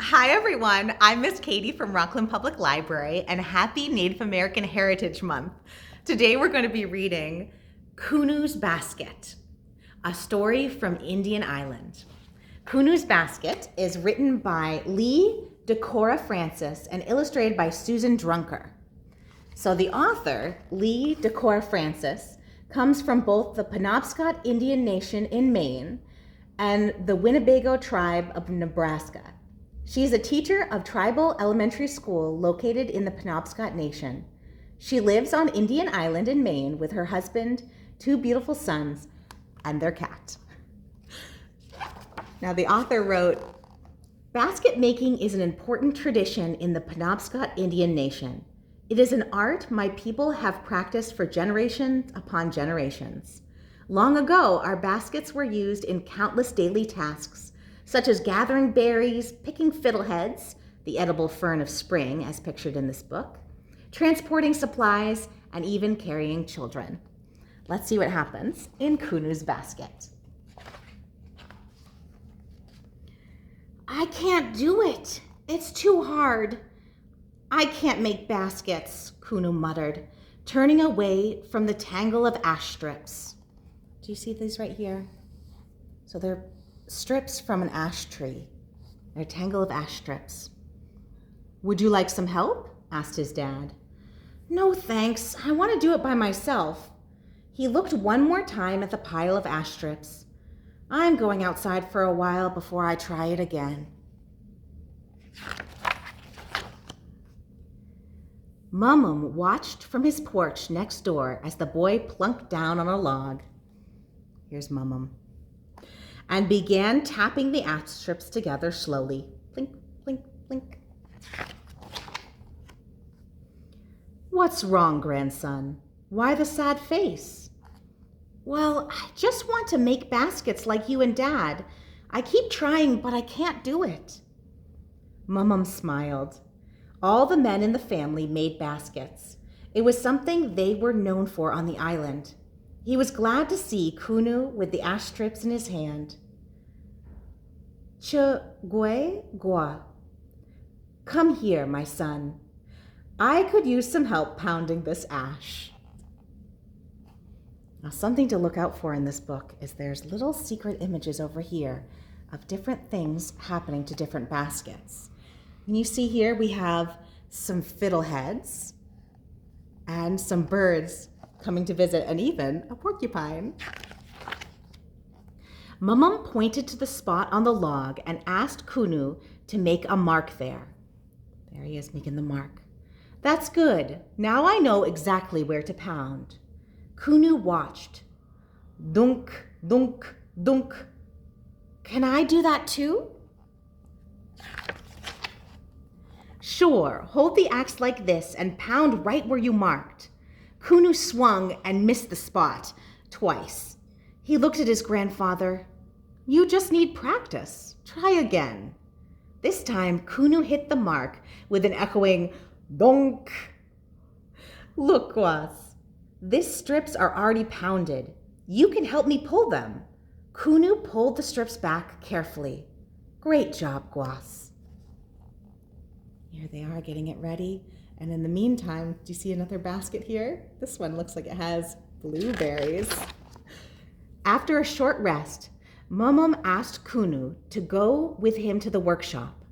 Hi everyone, I'm Miss Katie from Rockland Public Library and happy Native American Heritage Month. Today we're going to be reading Kunu's Basket, a story from Indian Island. Kunu's Basket is written by DeCora Francis and illustrated by Susan Drunker. So the author, DeCora Francis, comes from both the Penobscot Indian Nation in Maine and the Winnebago tribe of Nebraska. She's a teacher of tribal elementary school located in the Penobscot Nation. She lives on Indian Island in Maine with her husband, 2 beautiful sons, and their cat. Now the author wrote, "Basket making is an important tradition in the Penobscot Indian Nation. It is an art my people have practiced for generations upon generations. Long ago, our baskets were used in countless daily tasks, such as gathering berries, picking fiddleheads, the edible fern of spring as pictured in this book, transporting supplies, and even carrying children." Let's see what happens in Kunu's Basket. "I can't do it. It's too hard. I can't make baskets," Kunu muttered, turning away from the tangle of ash strips. Do you see these right here? So they're strips from an ash tree. They're a tangle of ash strips. "Would you like some help?" asked his dad. "No, thanks. I want to do it by myself." He looked one more time at the pile of ash strips. "I'm going outside for a while before I try it again." Mumum watched from his porch next door as the boy plunked down on a log. Here's Mumum. And began tapping the ash strips together slowly. Plink, plink, plink. "What's wrong, grandson? Why the sad face?" "Well, I just want to make baskets like you and Dad. I keep trying, but I can't do it." Mumum smiled. All the men in the family made baskets. It was something they were known for on the island. He was glad to see Kunu with the ash strips in his hand. "Gua. Come here, my son. I could use some help pounding this ash." Now, something to look out for in this book is there's little secret images over here of different things happening to different baskets. And you see here we have some fiddleheads and some birds coming to visit, and even a porcupine. Mumum pointed to the spot on the log and asked Kunu to make a mark there. There he is making the mark. "That's good. Now I know exactly where to pound." Kunu watched. Dunk, dunk, dunk. "Can I do that too?" "Sure, hold the axe like this and pound right where you marked." Kunu swung and missed the spot twice. He looked at his grandfather. "You just need practice. Try again." This time, Kunu hit the mark with an echoing donk. "Look, Gwas, these strips are already pounded. You can help me pull them." Kunu pulled the strips back carefully. "Great job, Gwas." Here they are getting it ready. And in the meantime, do you see another basket here? This one looks like it has blueberries. After a short rest, Mumum asked Kunu to go with him to the workshop.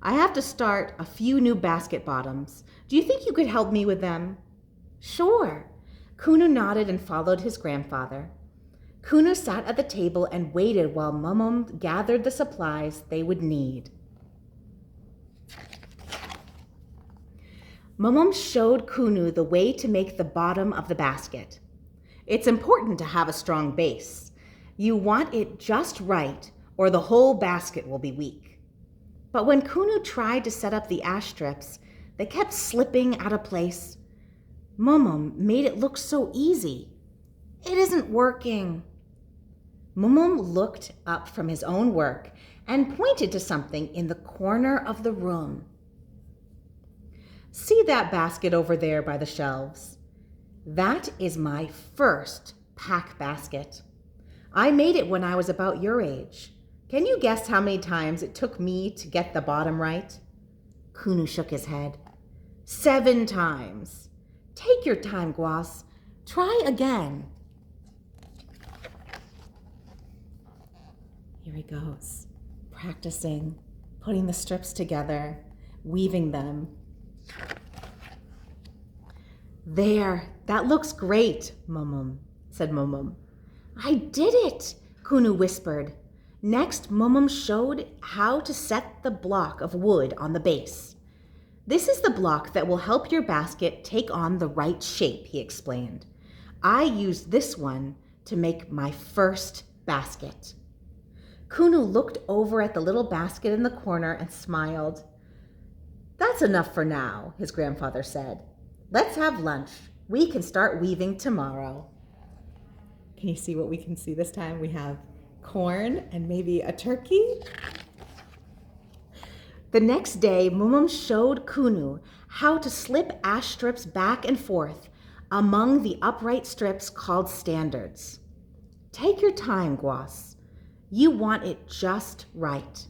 "I have to start a few new basket bottoms. Do you think you could help me with them?" "Sure." Kunu nodded and followed his grandfather. Kunu sat at the table and waited while Mumum gathered the supplies they would need. Mumum showed Kunu the way to make the bottom of the basket. It's important to have a strong base. You want it just right, or the whole basket will be weak. But when Kunu tried to set up the ash strips, they kept slipping out of place. Mumum made it look so easy. "It isn't working." Mumum looked up from his own work and pointed to something in the corner of the room. "See that basket over there by the shelves? That is my first pack basket. I made it when I was about your age. Can you guess how many times it took me to get the bottom right? Kunu shook his head. 7 times. Take your time, Guas. Try again. Here he goes, practicing, putting the strips together, weaving them. There, that looks great, Mumum, said Mumum. I did it, Kunu whispered. Next, Mumum showed how to set the block of wood on the base. This is the block that will help your basket take on the right shape, he explained. I used this one to make my first basket. Kunu looked over at the little basket in the corner and smiled. That's enough for now, his grandfather said. Let's have lunch. We can start weaving tomorrow. Can you see what we can see this time? We have corn and maybe a turkey. The next day, Mumum showed Kunu how to slip ash strips back and forth among the upright strips called standards. Take your time, Guas. You want it just right.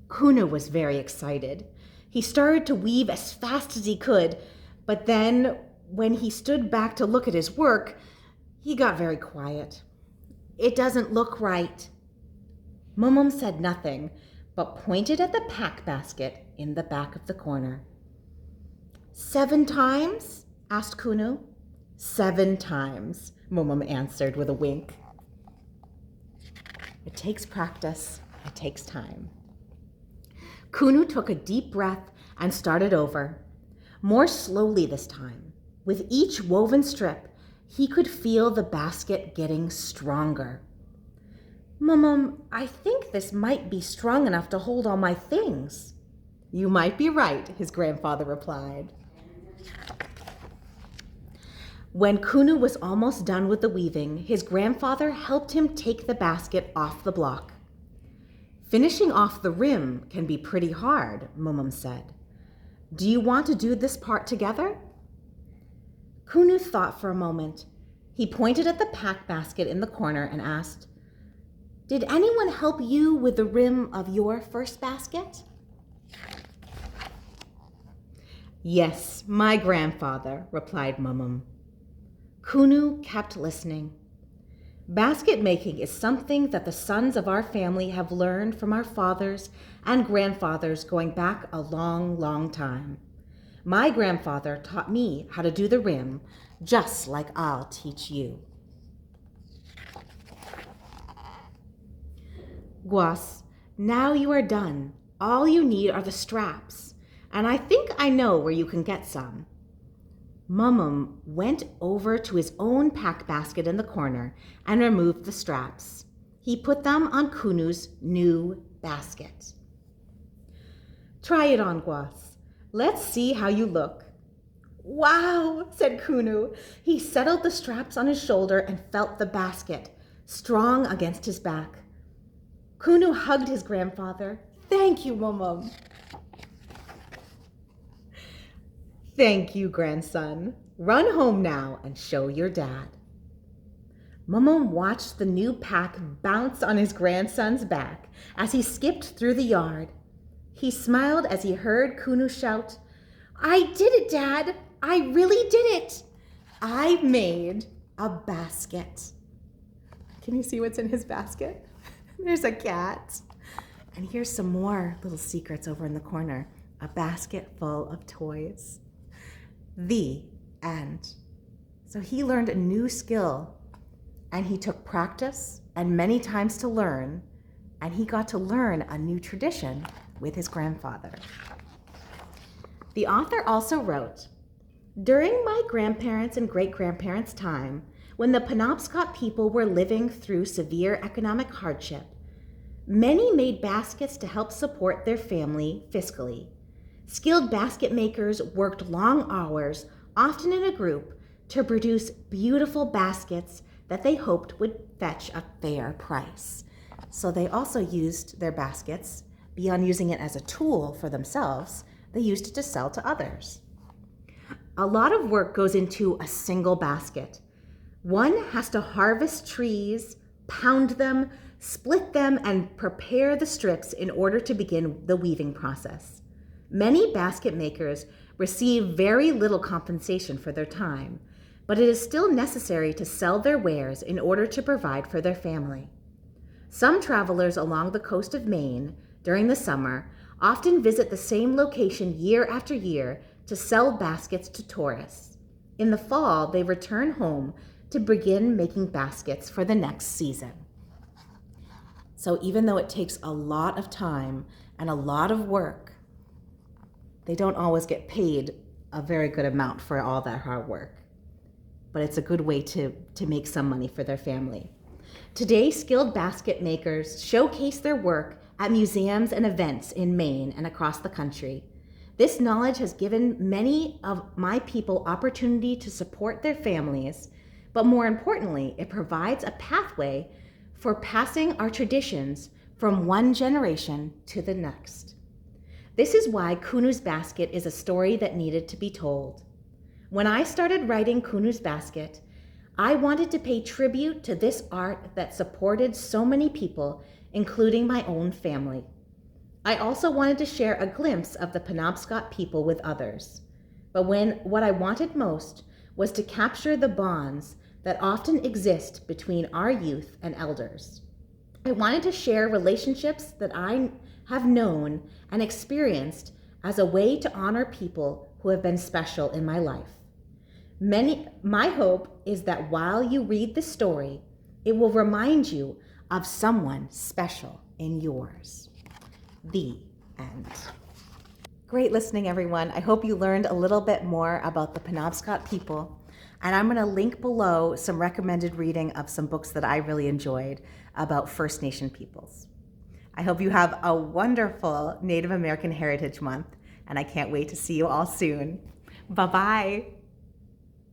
Kunu was very excited. He started to weave as fast as he could, but then when he stood back to look at his work, he got very quiet. It doesn't look right. Mumum said nothing, but pointed at the pack basket in the back of the corner. 7 times? Asked Kunu. 7 times, Mumum answered with a wink. It takes practice. It takes time. Kunu took a deep breath and started over, more slowly this time. With each woven strip, he could feel the basket getting stronger. Mumum, I think this might be strong enough to hold all my things. You might be right, his grandfather replied. When Kunu was almost done with the weaving, his grandfather helped him take the basket off the block. Finishing off the rim can be pretty hard, Mumum said. Do you want to do this part together? Kunu thought for a moment. He pointed at the pack basket in the corner and asked, Did anyone help you with the rim of your first basket? Yes, my grandfather, replied Mumum. Kunu kept listening. Basket making is something that the sons of our family have learned from our fathers and grandfathers going back a long, long time. My grandfather taught me how to do the rim, just like I'll teach you. Guas, now you are done. All you need are the straps, and I think I know where you can get some. Mumum went over to his own pack basket in the corner and removed the straps. He put them on Kunu's new basket. Try it on, Guas. Let's see how you look. Wow, said Kunu. He settled the straps on his shoulder and felt the basket, strong against his back. Kunu hugged his grandfather. Thank you, Mumum. Thank you, grandson. Run home now and show your dad. Mumum watched the new pack bounce on his grandson's back as he skipped through the yard. He smiled as he heard Kunu shout, I did it, Dad. I really did it. I made a basket. Can you see what's in his basket? There's a cat. And here's some more little secrets over in the corner. A basket full of toys. The end. So he learned a new skill, and he took practice and many times to learn, and he got to learn a new tradition with his grandfather. The author also wrote, during my grandparents' and great-grandparents' time, when the Penobscot people were living through severe economic hardship, many made baskets to help support their family fiscally. Skilled basket makers worked long hours, often in a group, to produce beautiful baskets that they hoped would fetch a fair price. So they also used their baskets, beyond using it as a tool for themselves, they used it to sell to others. A lot of work goes into a single basket. One has to harvest trees, pound them, split them, and prepare the strips in order to begin the weaving process. Many basket makers receive very little compensation for their time, but it is still necessary to sell their wares in order to provide for their family. Some travelers along the coast of Maine during the summer often visit the same location year after year to sell baskets to tourists. In the fall, they return home to begin making baskets for the next season. So even though it takes a lot of time and a lot of work, they don't always get paid a very good amount for all that hard work. But it's a good way to make some money for their family. Today, skilled basket makers showcase their work at museums and events in Maine and across the country. This knowledge has given many of my people opportunity to support their families, but more importantly, it provides a pathway for passing our traditions from one generation to the next. This is why Kunu's Basket is a story that needed to be told. When I started writing Kunu's Basket, I wanted to pay tribute to this art that supported so many people, including my own family. I also wanted to share a glimpse of the Penobscot people with others. But what I wanted most was to capture the bonds that often exist between our youth and elders. I wanted to share relationships that I have known and experienced as a way to honor people who have been special in my life. My hope is that while you read the story, it will remind you of someone special in yours. The end. Great listening, everyone. I hope you learned a little bit more about the Penobscot people. And I'm going to link below some recommended reading of some books that I really enjoyed about First Nation peoples. I hope you have a wonderful Native American Heritage Month, and I can't wait to see you all soon. Bye-bye.